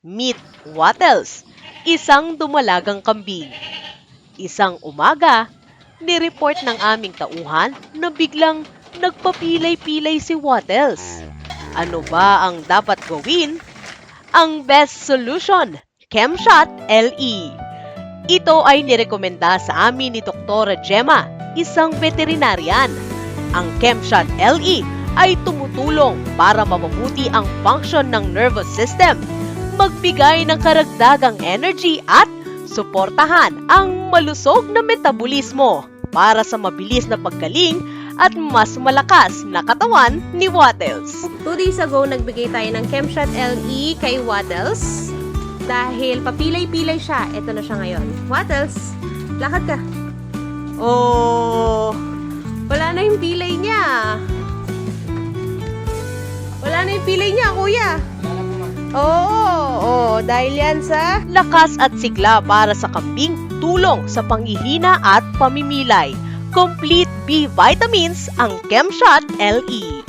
Meet Wattles, isang dumalagang kambing. Isang umaga, nireport ng aming tauhan na biglang nagpapilay-pilay si Wattles. Ano ba ang dapat gawin? Ang best solution, ChemShot LE. Ito ay nirekomenda sa amin ni Dr. Gemma, isang veterinarian. Ang ChemShot LE ay tumutulong para mapabuti ang function ng nervous system, magbigay ng karagdagang energy at suportahan ang malusog na metabolismo para sa mabilis na paggaling at mas malakas na katawan ni Wattles. 2 days ago, nagbigay tayo ng ChemShot LE kay Wattles dahil papilay-pilay siya. Ito na siya ngayon. Wattles, lakad ka. Oh, wala na yung pilay niya. Wala na yung pilay niya, kuya. Oo, dahil yan sa Lakas at sigla para sa kambing, tulong sa panghihina at pamimilay. Complete B vitamins ang ChemShot LE.